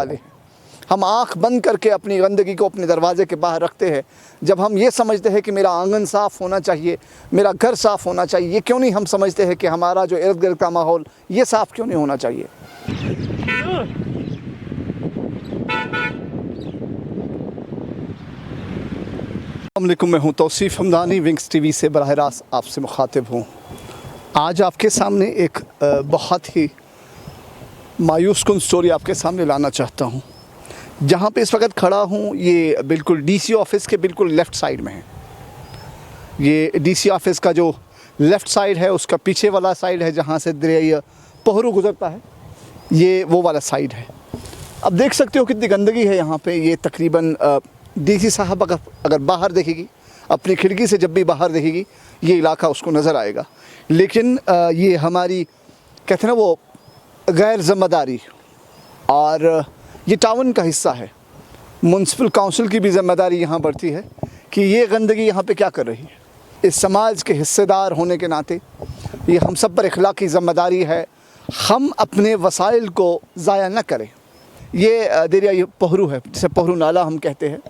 वाले हैं। हम आँख बंद करके अपनी गंदगी को अपने दरवाज़े के बाहर रखते हैं। जब हम ये समझते हैं कि मेरा आंगन साफ़ होना चाहिए, मेरा घर साफ़ होना चाहिए, ये क्यों नहीं हम समझते हैं कि हमारा जो इर्द गिर्द का माहौल ये साफ़ क्यों नहीं होना चाहिए। अस्सलामुअलैकुम, मैं हूँ तौसीफ़ हमदानी, विंग्स टीवी से बराह रास्त आपसे मुखातिब हूँ। आज आपके सामने एक बहुत ही मायूस कुन स्टोरी आपके सामने लाना चाहता हूँ। जहाँ पे इस वक्त खड़ा हूँ ये बिल्कुल डीसी ऑफ़िस के बिल्कुल लेफ़्ट साइड में है। ये डीसी ऑफ़िस का जो लेफ़्ट साइड है उसका पीछे वाला साइड है जहाँ से दरिया पोहरू गुज़रता है, ये वो वाला साइड है। अब देख सकते हो कितनी गंदगी है यहाँ पे। ये तकरीबन डीसी साहब अगर बाहर देखेगी, अपनी खिड़की से जब भी बाहर देखेगी, ये इलाका उसको नज़र आएगा। लेकिन ये हमारी कहते हैं ना वो गैर ज़िम्मेदारी, और ये टाउन का हिस्सा है। म्युनिसिपल काउंसिल की भी ज़िम्मेदारी यहाँ बढ़ती है कि ये गंदगी यहाँ पे क्या कर रही है। इस समाज के हिस्सेदार होने के नाते ये हम सब पर इखलाकी ज़िम्मेदारी है, हम अपने वसाइल को ज़ाया न करें। ये दरिया ये पोहरू है, जिसे पोहरू नाला हम कहते हैं।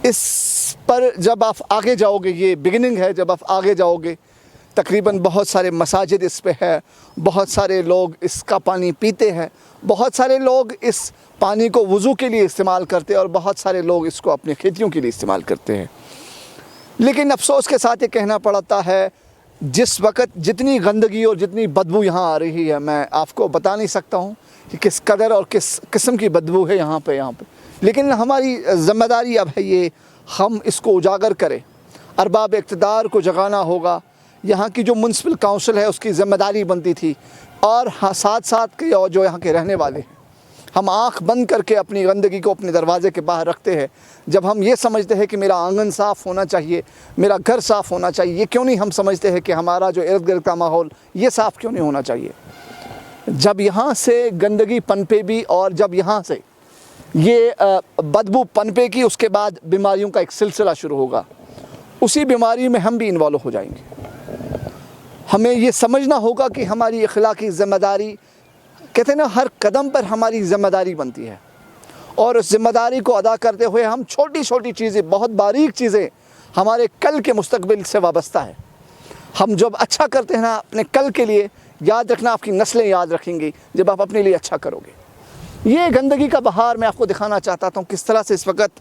इस पर जब आप आगे जाओगे, ये बिगिनिंग है, जब आप आगे जाओगे तकरीबन बहुत सारे मसाजिद इस पे है, बहुत सारे लोग इसका पानी पीते हैं, बहुत सारे लोग इस पानी को वज़ू के लिए इस्तेमाल करते हैं और बहुत सारे लोग इसको अपनी खेतियों के लिए इस्तेमाल करते हैं। लेकिन अफसोस के साथ ये कहना पड़ता है, जिस वक्त जितनी गंदगी और जितनी बदबू यहाँ आ रही है, मैं आपको बता नहीं सकता हूँ कि किस कदर और किस किस्म की बदबू है यहाँ पे। लेकिन हमारी ज़िम्मेदारी अब है ये, हम इसको उजागर करें। अरबाब इक़्तिदार को जगाना होगा। यहाँ की जो म्युनिसिपल काउंसिल है उसकी ज़िम्मेदारी बनती थी, और हाँ साथ साथ के और जो यहाँ के रहने वाले हैं, हम आँख बंद करके अपनी गंदगी को अपने दरवाज़े के बाहर रखते हैं। जब हम ये समझते हैं कि मेरा आंगन साफ़ होना चाहिए, मेरा घर साफ़ होना चाहिए, ये क्यों नहीं हम समझते हैं कि हमारा जो इर्द गिर्द का माहौल ये साफ़ क्यों नहीं होना चाहिए। जब यहाँ से गंदगी पनपेगी और जब यहाँ से ये बदबू पनपेगी, उसके बाद बीमारियों का एक सिलसिला शुरू होगा। उसी बीमारी में हम भी इन्वॉल्व हो जाएंगे। हमें ये समझना होगा कि हमारी अखलाकी ज़िम्मेदारी, कहते हैं ना, हर कदम पर हमारी ज़िम्मेदारी बनती है, और उस ज़िम्मेदारी को अदा करते हुए हम छोटी छोटी चीज़ें, बहुत बारीक चीज़ें हमारे कल के मुस्तकबिल से वाबस्ता है। हम जब अच्छा करते हैं ना अपने कल के लिए, याद रखना आपकी नस्लें याद रखेंगी जब आप अपने लिए अच्छा करोगे। ये गंदगी का बहार मैं आपको दिखाना चाहता हूँ किस तरह से इस वक्त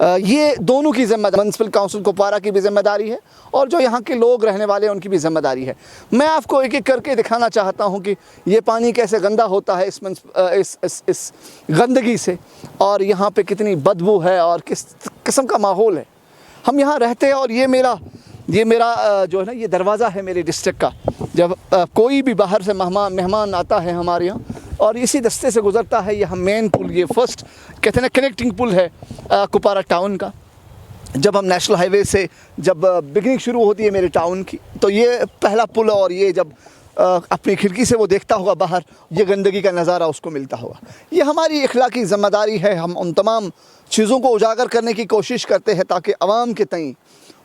ये दोनों की ज़िम्मेदारी, म्युनिसिपल काउंसिल कुपवारा की भी ज़िम्मेदारी है और जो यहाँ के लोग रहने वाले हैं उनकी भी ज़िम्मेदारी है। मैं आपको एक एक करके दिखाना चाहता हूँ कि ये पानी कैसे गंदा होता है इस गंदगी से, और यहाँ पे कितनी बदबू है और किस किस्म का माहौल है। हम यहाँ रहते हैं, और ये मेरा जो है ना, ये दरवाज़ा है मेरे डिस्ट्रिक्ट का। जब कोई भी बाहर से मेहमान आता है हमारे यहाँ और इसी रास्ते से गुज़रता है, यह मेन पुल, ये फर्स्ट कहते हैं ना कनेक्टिंग पुल है कुपवारा टाउन का। जब हम नेशनल हाईवे से जब बिगनिंग शुरू होती है मेरे टाउन की, तो ये पहला पुल, और ये जब अपनी खिड़की से वो देखता होगा बाहर, ये गंदगी का नज़ारा उसको मिलता होगा। ये हमारी इखलाकी ज़िम्मेदारी है। हम उन तमाम चीज़ों को उजागर करने की कोशिश करते हैं ताकि आवाम के तईं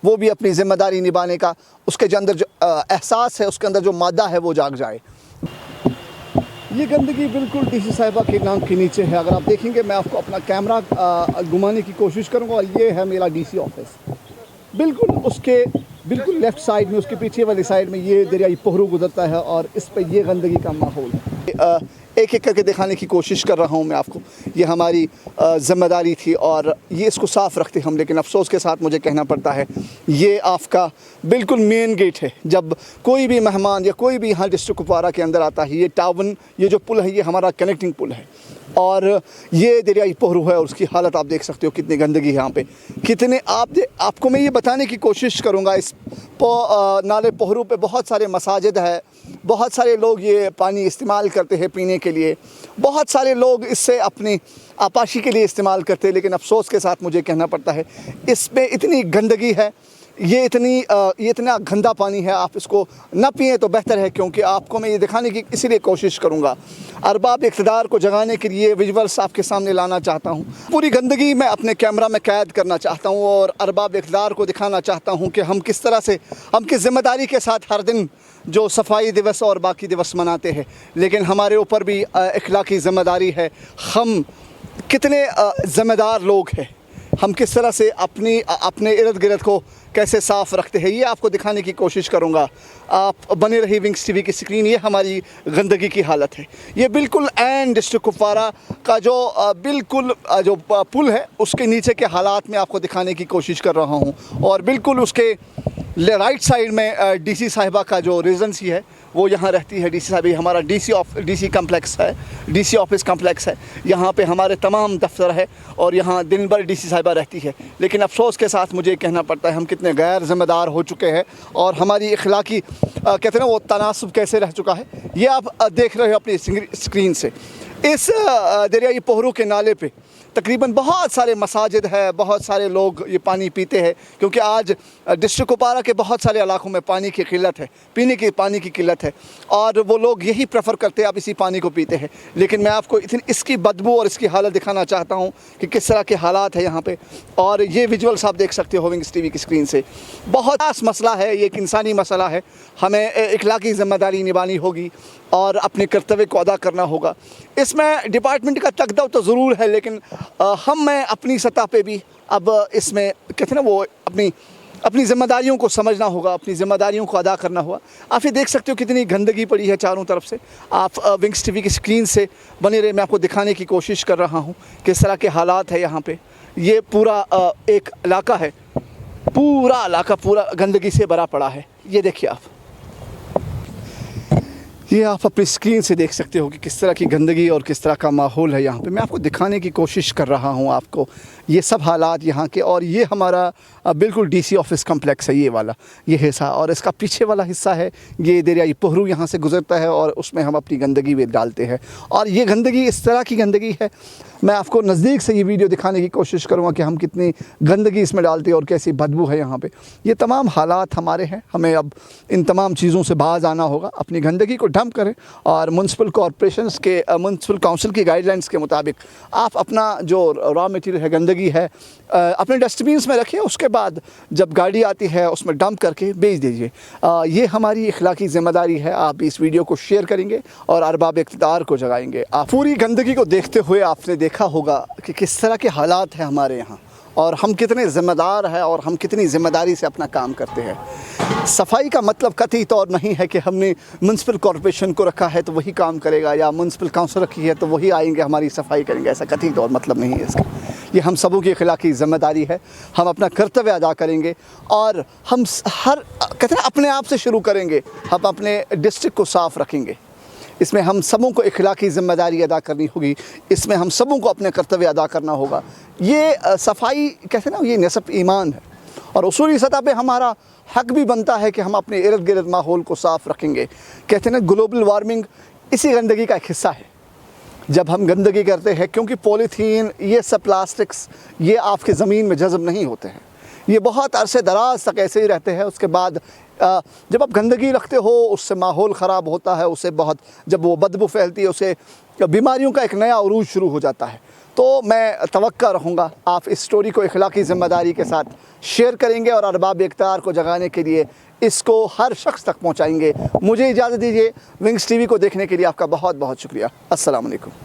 वो भी अपनी ज़िम्मेदारी निभाने का, उसके जो अंदर जो एहसास है, उसके अंदर जो मादा है वो जाग जाए। ये गंदगी बिल्कुल डीसी साहिबा के नाम के नीचे है। अगर आप देखेंगे, मैं आपको अपना कैमरा घुमाने की कोशिश करूँगा, और ये है मेरा डीसी ऑफिस। बिल्कुल उसके बिल्कुल लेफ़्ट साइड में, उसके पीछे वाली साइड में ये दरिया पोहरू गुजरता है, और इस पर ये गंदगी का माहौल है। एक एक करके दिखाने की कोशिश कर रहा हूँ मैं आपको। ये हमारी ज़िम्मेदारी थी और ये इसको साफ़ रखते हम, लेकिन अफसोस के साथ मुझे कहना पड़ता है, ये आपका बिल्कुल मेन गेट है। जब कोई भी मेहमान या कोई भी यहाँ डिस्ट्रिक्ट कुपवारा के अंदर आता है, ये टाउन, ये जो पुल है, ये हमारा कनेक्टिंग पुल है, और ये दरिया पोहरू है, और उसकी हालत आप देख सकते हो कितनी गंदगी है यहाँ पे। कितने आपको मैं ये बताने की कोशिश करूँगा, इस नाले पोहरू पे बहुत सारे मसाजिद है, बहुत सारे लोग ये पानी इस्तेमाल करते हैं पीने के लिए, बहुत सारे लोग इससे अपनी आपाशी के लिए इस्तेमाल करते हैं। लेकिन अफसोस के साथ मुझे कहना पड़ता है, इसमें इतनी गंदगी है, ये इतना गंदा पानी है, आप इसको ना पिएं तो बेहतर है। क्योंकि आपको मैं ये दिखाने की इसीलिए कोशिश करूँगा, अरबाब इक़्तिदार को जगाने के लिए विजुअल्स आपके सामने लाना चाहता हूँ। पूरी गंदगी मैं अपने कैमरा में कैद करना चाहता हूँ और अरबाब इक़्तिदार को दिखाना चाहता हूँ कि हम किस तरह से, हम किस ज़िम्मेदारी के साथ हर दिन जो सफाई दिवस और बाकी दिवस मनाते हैं, लेकिन हमारे ऊपर भी इखलाकी ज़िम्मेदारी है। हम कितने ज़िम्मेदार लोग हैं, हम किस तरह से अपने इर्द गिर्द को कैसे साफ़ रखते हैं, ये आपको दिखाने की कोशिश करूँगा। आप बने रही विंग्स टीवी की स्क्रीन। ये हमारी गंदगी की हालत है। ये बिल्कुल एन डिस्ट्रिक्ट कुपवारा का जो बिल्कुल जो पुल है उसके नीचे के हालात में आपको दिखाने की कोशिश कर रहा हूँ। और बिल्कुल उसके राइट साइड में डीसी साहिबा का जो रेजिडेंसी है वो यहाँ रहती है। डीसी साहिबा हमारा डीसी कम्प्लेक्स है, डीसी ऑफिस कम्प्लेक्स है। यहाँ पे हमारे तमाम दफ्तर है और यहाँ दिन भर डीसी साहिबा रहती है। लेकिन अफसोस के साथ मुझे कहना पड़ता है हम कितने गैर ज़िम्मेदार हो चुके हैं और हमारी इखलाकी कहते हैं ना वो तनासब कैसे रह चुका है। ये आप देख रहे हो अपनी स्क्रीन से। इस दरियाई पोहरू के नाले पे तकरीबन बहुत सारे मसाजिद है, बहुत सारे लोग ये पानी पीते हैं, क्योंकि आज डिस्ट्रिक्ट कुपवारा के बहुत सारे इलाकों में पानी की किल्लत है, पीने के पानी की किल्लत है और वो लोग यही प्रेफर करते हैं, आप इसी पानी को पीते हैं। लेकिन मैं आपको इसकी बदबू और इसकी हालत दिखाना चाहता हूँ कि किस तरह के हालात है यहाँ पे। और ये विजुअल्स आप देख सकते हो विंग्स टीवी की स्क्रीन से। बहुत खास मसला है, ये एक इंसानी मसला है। हमें इखलाकी ज़िम्मेदारी निभानी होगी और अपने कर्तव्य को अदा करना होगा। इसमें डिपार्टमेंट का तकदव तो ज़रूर है, लेकिन हमें अपनी सतह पे भी अब इसमें कहते हैं ना वो अपनी ज़िम्मेदारियों को समझना होगा, अपनी ज़िम्मेदारियों को अदा करना होगा। आप ये देख सकते हो कितनी गंदगी पड़ी है चारों तरफ से। आप विंग्स टीवी की स्क्रीन से बने रहे, मैं आपको दिखाने की कोशिश कर रहा हूँ किस तरह के हालात है यहाँ पे। ये पूरा एक इलाका है, पूरा इलाका पूरा गंदगी से भरा पड़ा है। ये देखिए आप, ये आप अपनी स्क्रीन से देख सकते हो कि किस तरह की गंदगी और किस तरह का माहौल है यहाँ पे। मैं आपको दिखाने की कोशिश कर रहा हूँ आपको ये सब हालात यहाँ के। और ये हमारा बिल्कुल डीसी ऑफिस कम्प्लेक्स है, ये वाला ये हिस्सा। और इसका पीछे वाला हिस्सा है ये दरियाई पोहरू यहाँ से गुज़रता है और उसमें हम अपनी गंदगी भी डालते हैं। और ये गंदगी इस तरह की गंदगी है, मैं आपको नज़दीक से ये वीडियो दिखाने की कोशिश करूँगा कि हम कितनी गंदगी इसमें डालते हैं और कैसी बदबू है यहाँ पे। ये तमाम हालात हमारे हैं। हमें अब इन तमाम चीज़ों से बाज आना होगा, अपनी गंदगी को डंप करें और म्यूनसिपल कॉरपोरेशंस के म्यूनसिपल काउंसिल की गाइडलाइंस के मुताबिक आप अपना जो रॉ मटेरियल है, गंदगी है, अपने डस्टबिन्स में रखिए। उसके बाद जब गाड़ी आती है उसमें डंप करके बेच दीजिए। ये हमारी इखलाकी ज़िम्मेदारी है। आप इस वीडियो को शेयर करेंगे और अरबाब इक़्तिदार को जगाएंगे। आप पूरी गंदगी को देखते हुए आपने देखा होगा कि किस तरह के हालात हैं हमारे यहाँ और हम कितने ज़िम्मेदार हैं और हम कितनी ज़िम्मेदारी से अपना काम करते हैं। सफाई का मतलब कतई तौर नहीं है कि हमने म्यूनसिपल कॉरपोरेशन को रखा है तो वही काम करेगा या म्यूनसिपल काउंसिल रखी है तो वही आएंगे हमारी सफाई करेंगे, ऐसा कतई तौर मतलब नहीं है इसका। ये हम सबों की इखलाकी ज़िम्मेदारी है। हम अपना कर्तव्य अदा करेंगे और हम कहते हैं अपने आप से शुरू करेंगे। हम अपने डिस्ट्रिक्ट को साफ़ रखेंगे। इसमें हम सबों को इखलाकी ज़िम्मेदारी अदा करनी होगी। इसमें हम सबों को अपने कर्तव्य अदा करना होगा। ये सफाई कहते हैं ना ये निसफ़ ईमान है और उसूली सतह पे हमारा हक भी बनता है कि हम अपने इर्द गिर्द माहौल को साफ़ रखेंगे। कहते हैं ना ग्लोबल वार्मिंग इसी गंदगी का एक हिस्सा है। जब हम गंदगी करते हैं, क्योंकि पॉलीथीन ये सब प्लास्टिक्स ये आपके ज़मीन में जज़ब नहीं होते हैं, ये बहुत अरसे दराज तक ऐसे ही रहते हैं। उसके बाद जब आप गंदगी रखते हो उससे माहौल ख़राब होता है, उससे बहुत जब वो बदबू फैलती है उससे बीमारियों का एक नया उरूज शुरू हो जाता है। तो मैं तवक्का रहूँगा आप इस स्टोरी को इखलाकी ज़िम्मेदारी के साथ शेयर करेंगे और अरबाब इक़्तिदार को जगाने के लिए इसको हर शख्स तक पहुँचाएँगे। मुझे इजाज़त दीजिए। विंग्स टीवी को देखने के लिए आपका बहुत बहुत शुक्रिया। अस्सलाम वालेकुम।